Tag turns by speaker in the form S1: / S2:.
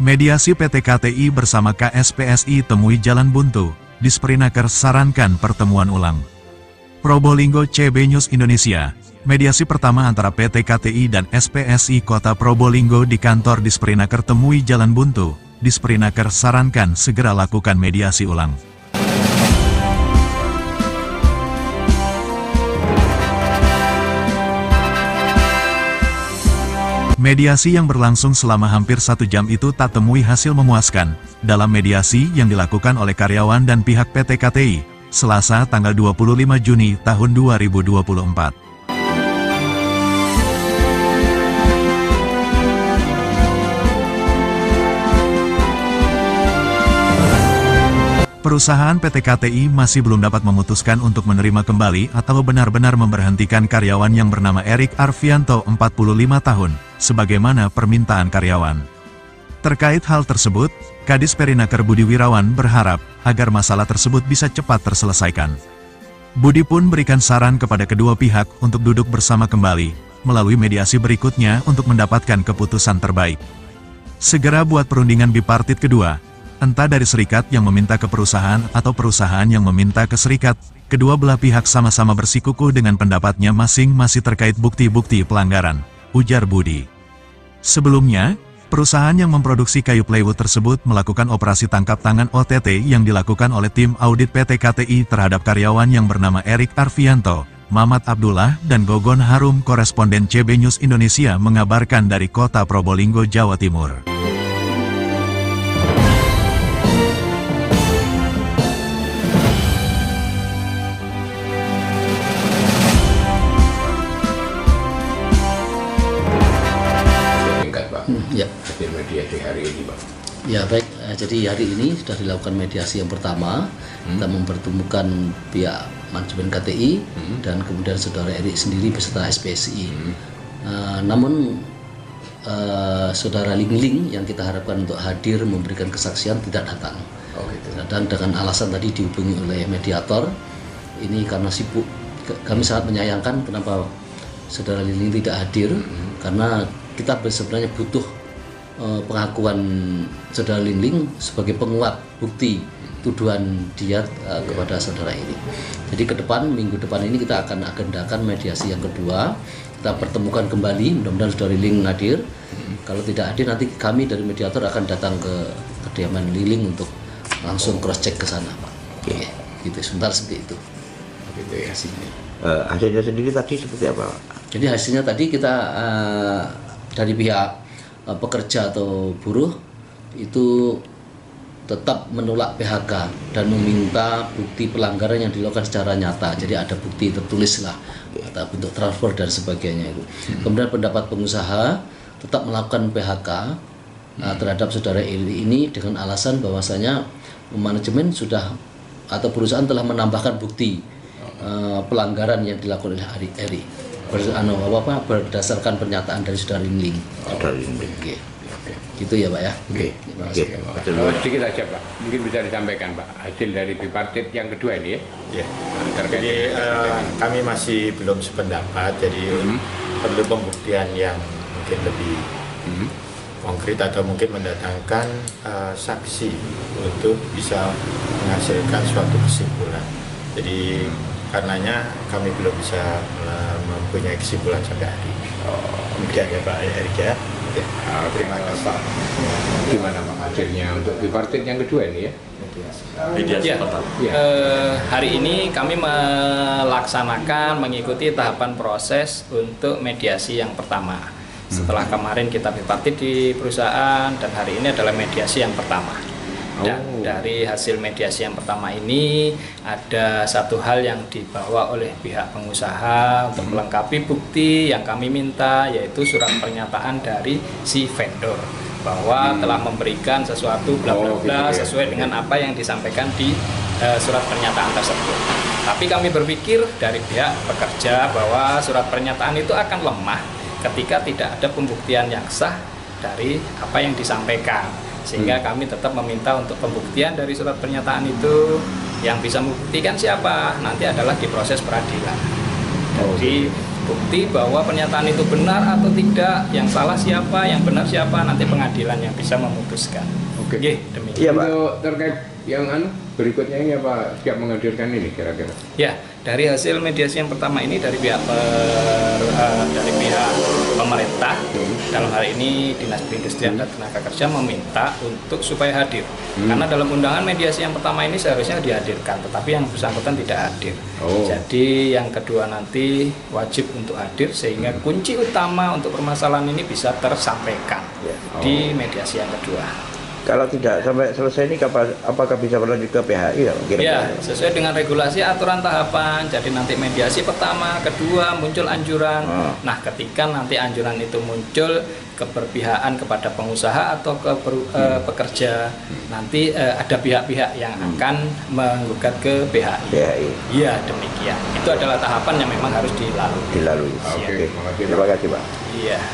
S1: Mediasi PT KTI bersama KSPSI temui jalan buntu, Disperinaker sarankan pertemuan ulang. Probolinggo CB News Indonesia, mediasi pertama antara PT KTI dan SPSI Kota Probolinggo di kantor Disperinaker temui jalan buntu, Disperinaker sarankan segera lakukan mediasi ulang. Mediasi yang berlangsung selama hampir 1 jam itu tak temui hasil memuaskan. Dalam mediasi yang dilakukan oleh karyawan dan pihak PT KTI, Selasa tanggal 25 Juni tahun 2024. Perusahaan PT KTI masih belum dapat memutuskan untuk menerima kembali atau benar-benar memberhentikan karyawan yang bernama Erik Arfianto 45 tahun, sebagaimana permintaan karyawan. Terkait hal tersebut, Kadis Perinaker Budi Wirawan berharap agar masalah tersebut bisa cepat terselesaikan. Budi pun berikan saran kepada kedua pihak untuk duduk bersama kembali, melalui mediasi berikutnya untuk mendapatkan keputusan terbaik. Segera buat perundingan bipartit kedua, entah dari serikat yang meminta ke perusahaan atau perusahaan yang meminta ke serikat, kedua belah pihak sama-sama bersikukuh dengan pendapatnya masing-masing terkait bukti-bukti pelanggaran, ujar Budi. Sebelumnya, perusahaan yang memproduksi kayu plywood tersebut melakukan operasi tangkap tangan OTT yang dilakukan oleh tim audit PT KTI terhadap karyawan yang bernama Erik Arfianto, Mamat Abdullah dan Gogon Harum. Koresponden CB News Indonesia mengabarkan dari Kota Probolinggo, Jawa Timur.
S2: Ya.
S3: Mediasi hari ini, Pak.
S2: Ya baik, jadi hari ini sudah dilakukan mediasi yang pertama. Kita mempertemukan pihak manajemen KTI dan kemudian saudara Erik sendiri beserta SPSI. Namun saudara Ling yang kita harapkan untuk hadir memberikan kesaksian tidak datang.
S3: Oh, gitu.
S2: Dan dengan alasan tadi dihubungi oleh mediator, ini karena sibuk. Kami sangat menyayangkan kenapa saudara Ling tidak hadir, karena kita sebenarnya butuh pengakuan saudara Ling sebagai penguat bukti tuduhan dia kepada saudara ini. Jadi ke depan, minggu depan ini kita akan agendakan mediasi yang kedua. Kita pertemukan kembali, mudah-mudahan saudara Ling hadir. Kalau tidak hadir, nanti kami dari mediator akan datang ke kediaman Ling untuk langsung cross check ke sana, Pak. Oke. Gitu, sebentar seperti itu.
S3: Gitu ya. Hasilnya sendiri tadi seperti apa, Pak?
S2: Jadi hasilnya tadi kita dari pihak pekerja atau buruh itu tetap menolak PHK dan meminta bukti pelanggaran yang dilakukan secara nyata. Jadi ada bukti tertulis lah, atau bentuk transfer dan sebagainya itu. Kemudian pendapat pengusaha tetap melakukan PHK terhadap saudara Eri ini dengan alasan bahwasanya manajemen sudah atau perusahaan telah menambahkan bukti pelanggaran yang dilakukan oleh Eri. Berdasarkan pernyataan dari saudara Ling.
S3: Oke.
S2: Gitu ya, Pak ya.
S3: Oke. Sedikit saja, Pak. Mungkin bisa disampaikan, Pak, hasil dari bipartit yang kedua ini ya.
S4: Jadi kami masih belum sependapat. Jadi perlu pembuktian yang mungkin lebih konkret atau mungkin mendatangkan saksi untuk bisa menghasilkan suatu kesimpulan. Jadi karenanya kami belum bisa mempunyai kesimpulan sampai hari ini. Demikian ya Pak Erik ya.
S3: Terima kasih, Pak. Gimana Pak hasilnya untuk bipartit yang kedua ini ya?
S5: Hari ini kami melaksanakan mengikuti tahapan proses untuk mediasi yang pertama. Setelah kemarin kita bipartit di perusahaan dan hari ini adalah mediasi yang pertama. Dan dari hasil mediasi yang pertama ini ada satu hal yang dibawa oleh pihak pengusaha untuk melengkapi bukti yang kami minta, yaitu surat pernyataan dari si vendor bahwa telah memberikan sesuatu bla bla bla sesuai dengan apa yang disampaikan di surat pernyataan tersebut. Tapi kami berpikir dari pihak pekerja bahwa surat pernyataan itu akan lemah ketika tidak ada pembuktian yang sah dari apa yang disampaikan. Sehingga kami tetap meminta untuk pembuktian dari surat pernyataan itu. Yang bisa membuktikan siapa nanti adalah di proses peradilan. Jadi bukti bahwa pernyataan itu benar atau tidak, yang salah siapa, yang benar siapa, nanti pengadilan yang bisa memutuskan.
S3: Oke.
S5: Oke, demikian.
S6: Iya, Pak.
S3: Untuk terkait yang berikutnya ini apa siap menghadirkan ini kira-kira?
S5: Ya, dari hasil mediasi yang pertama ini dari pihak pemerintah, dalam hal ini Dinas Perindustrian dan Tenaga Kerja meminta untuk supaya hadir. Karena dalam undangan mediasi yang pertama ini seharusnya dihadirkan, tetapi yang bersangkutan tidak hadir.
S3: Oh.
S5: Jadi yang kedua nanti wajib untuk hadir sehingga kunci utama untuk permasalahan ini bisa tersampaikan di mediasi yang kedua.
S6: Kalau tidak sampai selesai ini apakah bisa berlanjut ke PHI?
S5: Ya, sesuai dengan regulasi aturan tahapan. Jadi nanti mediasi pertama, kedua muncul anjuran. Nah, ketika nanti anjuran itu muncul keberpihakan kepada pengusaha atau ke pekerja, nanti ada pihak-pihak yang akan menggugat ke PHI. Iya, demikian. Itu adalah tahapan yang memang harus dilalui.
S3: Oke, terima kasih, Pak.
S6: Terima kasih, Pak.
S5: Iya.